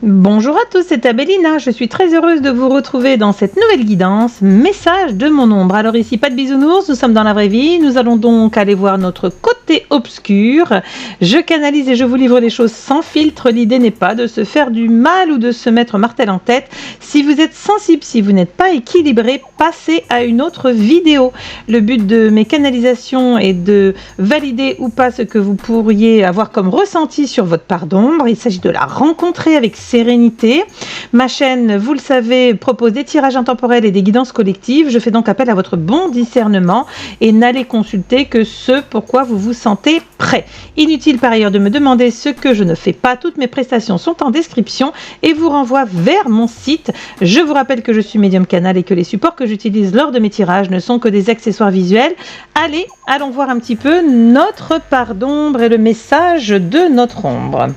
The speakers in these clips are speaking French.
Bonjour à tous, c'est Abelina. Je suis très heureuse de vous retrouver dans cette nouvelle guidance, message de mon ombre. Alors ici, pas de bisounours, nous sommes dans la vraie vie. Nous allons donc aller voir notre côté obscur. Je canalise et je vous livre les choses sans filtre. L'idée n'est pas de se faire du mal ou de se mettre martel en tête. Si vous êtes sensible, si vous n'êtes pas équilibré, passez à une autre vidéo. Le but de mes canalisations est de valider ou pas ce que vous pourriez avoir comme ressenti sur votre part d'ombre. Il s'agit de la rencontrer avec sérénité. Ma chaîne, vous le savez, propose des tirages intemporels et des guidances collectives. Je fais donc appel à votre bon discernement et n'allez consulter que ce pourquoi vous vous sentez prêt. Inutile par ailleurs de me demander ce que je ne fais pas. Toutes mes prestations sont en description et vous renvoie vers mon site. Je vous rappelle que je suis médium canal et que les supports que j'utilise lors de mes tirages ne sont que des accessoires visuels. Allez, allons voir un petit peu notre part d'ombre et le message de notre ombre.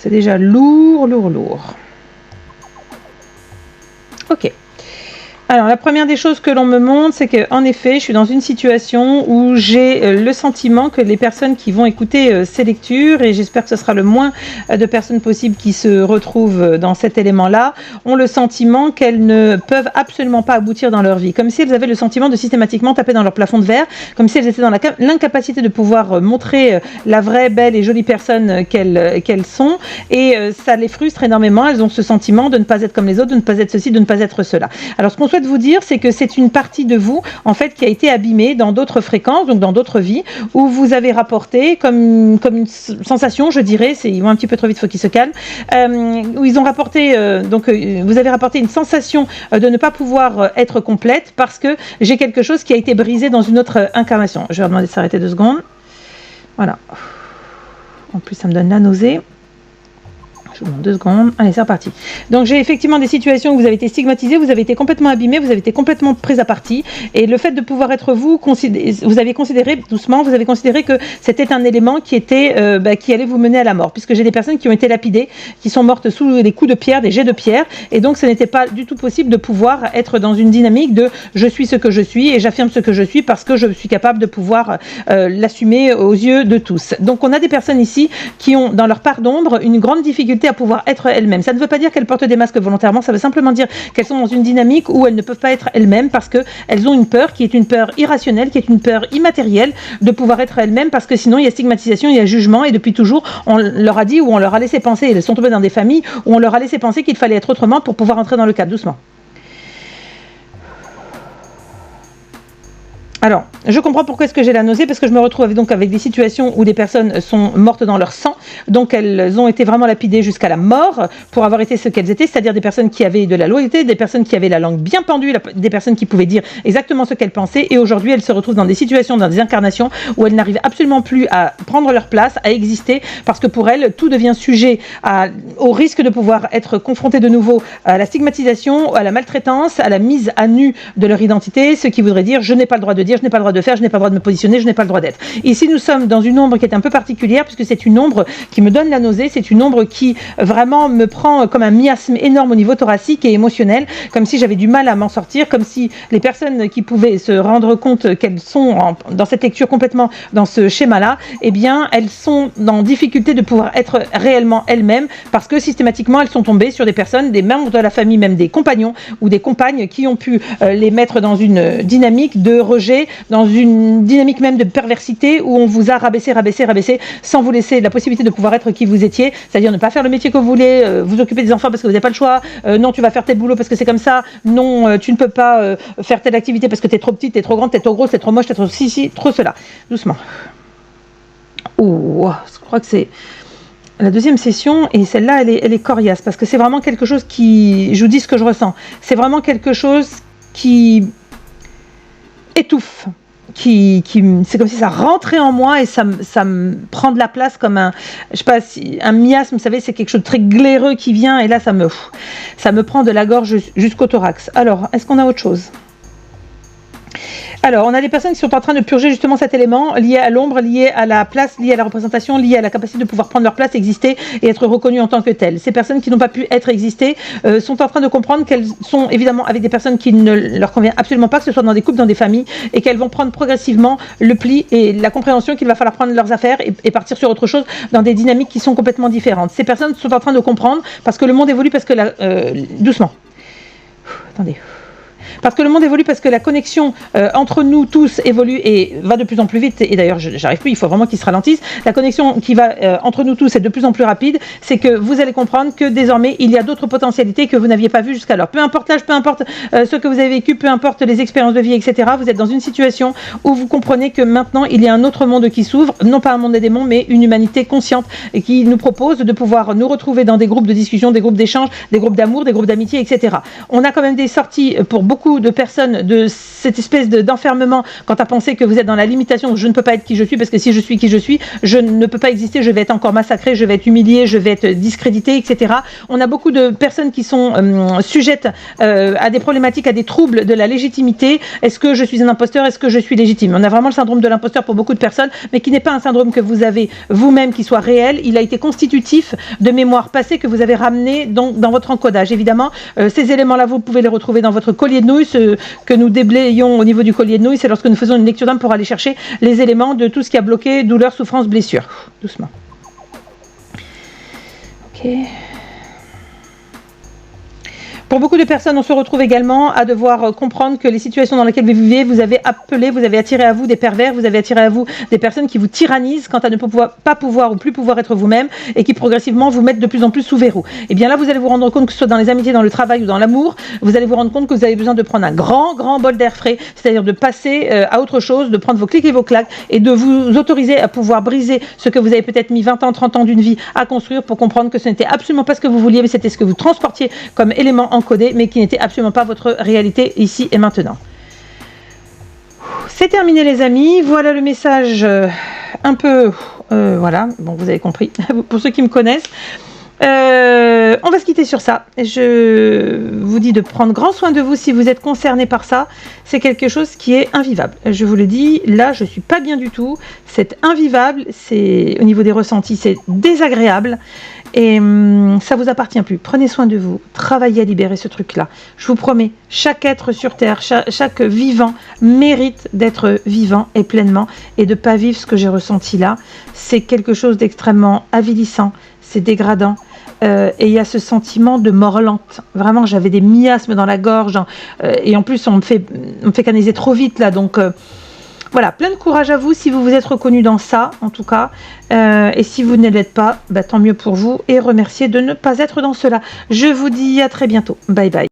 C'est déjà lourd. Ok. Alors, la première des choses que l'on me montre, c'est qu'en effet, je suis dans une situation où j'ai le sentiment que les personnes qui vont écouter ces lectures, et j'espère que ce sera le moins de personnes possible qui se retrouvent dans cet élément-là, ont le sentiment qu'elles ne peuvent absolument pas aboutir dans leur vie, comme si elles avaient le sentiment de systématiquement taper dans leur plafond de verre, comme si elles étaient dans l'incapacité de pouvoir montrer la vraie, belle et jolie personne qu'elles sont, et ça les frustre énormément. Elles ont ce sentiment de ne pas être comme les autres, de ne pas être ceci, de ne pas être cela. Alors, ce qu'on souhaite vous dire, c'est que c'est une partie de vous, en fait, qui a été abîmée dans d'autres fréquences, donc dans d'autres vies, où vous avez rapporté comme une sensation, je dirais, ils vont un petit peu trop vite, il faut qu'ils se calment, où ils ont rapporté, vous avez rapporté une sensation de ne pas pouvoir être complète parce que j'ai quelque chose qui a été brisé dans une autre incarnation. Je vais leur demander de s'arrêter 2 secondes. Voilà. En plus, ça me donne la nausée. Je vous demande 2 secondes. Allez, c'est reparti. Donc, j'ai effectivement des situations où vous avez été stigmatisé, vous avez été complètement abîmé, vous avez été complètement pris à partie. Et le fait de pouvoir être vous avez considéré, doucement, vous avez considéré que c'était un élément qui allait vous mener à la mort. Puisque j'ai des personnes qui ont été lapidées, qui sont mortes sous les coups de pierre, des jets de pierre. Et donc, ce n'était pas du tout possible de pouvoir être dans une dynamique de je suis ce que je suis et j'affirme ce que je suis parce que je suis capable de pouvoir l'assumer aux yeux de tous. Donc, on a des personnes ici qui ont, dans leur part d'ombre, une grande difficulté à pouvoir être elles-mêmes. Ça ne veut pas dire qu'elles portent des masques volontairement, ça veut simplement dire qu'elles sont dans une dynamique où elles ne peuvent pas être elles-mêmes parce qu'elles ont une peur qui est une peur irrationnelle, qui est une peur immatérielle de pouvoir être elles-mêmes parce que sinon il y a stigmatisation, il y a jugement et depuis toujours on leur a dit ou on leur a laissé penser, elles sont tombées dans des familles où on leur a laissé penser qu'il fallait être autrement pour pouvoir entrer dans le cadre, doucement. Alors, je comprends pourquoi est-ce que j'ai la nausée, parce que je me retrouve avec des situations où des personnes sont mortes dans leur sang, donc elles ont été vraiment lapidées jusqu'à la mort pour avoir été ce qu'elles étaient, c'est-à-dire des personnes qui avaient de la loyauté, des personnes qui avaient la langue bien pendue, des personnes qui pouvaient dire exactement ce qu'elles pensaient, et aujourd'hui elles se retrouvent dans des situations, dans des incarnations où elles n'arrivent absolument plus à prendre leur place, à exister, parce que pour elles, tout devient sujet au risque de pouvoir être confronté de nouveau à la stigmatisation, à la maltraitance, à la mise à nu de leur identité, ce qui voudrait dire je n'ai pas le droit de dire, je n'ai pas le droit de faire, je n'ai pas le droit de me positionner, je n'ai pas le droit d'être. Ici, nous sommes dans une ombre qui est un peu particulière puisque c'est une ombre qui me donne la nausée, c'est une ombre qui vraiment me prend comme un miasme énorme au niveau thoracique et émotionnel, comme si j'avais du mal à m'en sortir, comme si les personnes qui pouvaient se rendre compte qu'elles sont dans cette lecture complètement dans ce schéma-là, eh bien, elles sont en difficulté de pouvoir être réellement elles-mêmes parce que systématiquement, elles sont tombées sur des personnes, des membres de la famille, même des compagnons ou des compagnes qui ont pu les mettre dans une dynamique de rejet, dans une dynamique même de perversité où on vous a rabaissé sans vous laisser la possibilité de pouvoir être qui vous étiez, c'est-à-dire ne pas faire le métier que vous voulez, vous occuper des enfants parce que vous n'avez pas le choix, non tu vas faire tel boulot parce que c'est comme ça, non tu ne peux pas faire telle activité parce que t'es trop petite, t'es trop grande, t'es trop grosse, t'es trop moche, t'es trop trop cela. Doucement. Oh, je crois que c'est la deuxième session et celle-là elle est coriace parce que c'est vraiment quelque chose qui, je vous dis ce que je ressens, c'est vraiment quelque chose qui étouffe, c'est comme si ça rentrait en moi et ça me prend de la place comme un miasme, vous savez, c'est quelque chose de très glaireux qui vient et là ça me prend de la gorge jusqu'au thorax. Alors, est-ce qu'on a autre chose ? Alors, on a des personnes qui sont en train de purger justement cet élément lié à l'ombre, lié à la place, lié à la représentation, lié à la capacité de pouvoir prendre leur place, exister et être reconnues en tant que telles. Ces personnes qui n'ont pas pu être existées sont en train de comprendre qu'elles sont évidemment avec des personnes qui ne leur conviennent absolument pas, que ce soit dans des couples, dans des familles, et qu'elles vont prendre progressivement le pli et la compréhension qu'il va falloir prendre leurs affaires et partir sur autre chose dans des dynamiques qui sont complètement différentes. Ces personnes sont en train de comprendre parce que le monde évolue, parce que doucement. Attendez. Parce que le monde évolue, parce que la connexion entre nous tous évolue et va de plus en plus vite. Et d'ailleurs, j'arrive plus, il faut vraiment qu'il se ralentisse. La connexion qui va entre nous tous est de plus en plus rapide. C'est que vous allez comprendre que désormais, il y a d'autres potentialités que vous n'aviez pas vues jusqu'alors. Peu importe l'âge, peu importe ce que vous avez vécu, peu importe les expériences de vie, etc. Vous êtes dans une situation où vous comprenez que maintenant, il y a un autre monde qui s'ouvre. Non pas un monde des démons, mais une humanité consciente et qui nous propose de pouvoir nous retrouver dans des groupes de discussion, des groupes d'échange, des groupes d'amour, des groupes d'amitié, etc. On a quand même des sorties pour beaucoup de personnes de cette espèce d'enfermement quant à penser que vous êtes dans la limitation, je ne peux pas être qui je suis parce que si je suis qui je suis, je ne peux pas exister, je vais être encore massacrée, je vais être humiliée, je vais être discréditée, etc. On a beaucoup de personnes qui sont sujettes à des problématiques, à des troubles de la légitimité. Est-ce que je suis un imposteur? Est-ce que je suis légitime? On a vraiment le syndrome de l'imposteur pour beaucoup de personnes, mais qui n'est pas un syndrome que vous avez vous-même qui soit réel. Il a été constitutif de mémoires passées que vous avez ramenées dans votre encodage. Évidemment, ces éléments-là, vous pouvez les retrouver dans votre collier de nouilles. Ce que nous déblayons au niveau du collier de nouilles, c'est lorsque nous faisons une lecture d'âme pour aller chercher les éléments de tout ce qui a bloqué, douleur, souffrance, blessure. Doucement. Ok. Pour beaucoup de personnes, on se retrouve également à devoir comprendre que les situations dans lesquelles vous vivez, vous avez attiré à vous des pervers, vous avez attiré à vous des personnes qui vous tyrannisent quant à ne pas pouvoir ou plus pouvoir être vous-même et qui progressivement vous mettent de plus en plus sous verrou. Et bien là, vous allez vous rendre compte que ce soit dans les amitiés, dans le travail ou dans l'amour, vous allez vous rendre compte que vous avez besoin de prendre un grand bol d'air frais, c'est-à-dire de passer à autre chose, de prendre vos clics et vos claques et de vous autoriser à pouvoir briser ce que vous avez peut-être mis 20 ans, 30 ans d'une vie à construire pour comprendre que ce n'était absolument pas ce que vous vouliez, mais c'était ce que vous transportiez comme élément encodé, mais qui n'était absolument pas votre réalité ici et maintenant. C'est terminé les amis, voilà le message un peu, voilà, bon vous avez compris, pour ceux qui me connaissent. On va se quitter sur ça. Je vous dis de prendre grand soin de vous si vous êtes concerné par ça. C'est quelque chose qui est invivable. Je vous le dis, là je suis pas bien du tout. C'est invivable, c'est au niveau des ressentis, c'est désagréable. Et ça vous appartient plus. Prenez soin de vous, travaillez à libérer ce truc-là. Je vous promets, chaque être sur Terre, chaque vivant mérite d'être vivant et pleinement et de ne pas vivre ce que j'ai ressenti là. C'est quelque chose d'extrêmement avilissant, c'est dégradant. Et il y a ce sentiment de mort lente. Vraiment, j'avais des miasmes dans la gorge. Et en plus, on me fait canaliser trop vite là. Donc voilà, plein de courage à vous si vous vous êtes reconnu dans ça, en tout cas. Et si vous ne l'êtes pas, bah, tant mieux pour vous. Et remerciez de ne pas être dans cela. Je vous dis à très bientôt. Bye bye.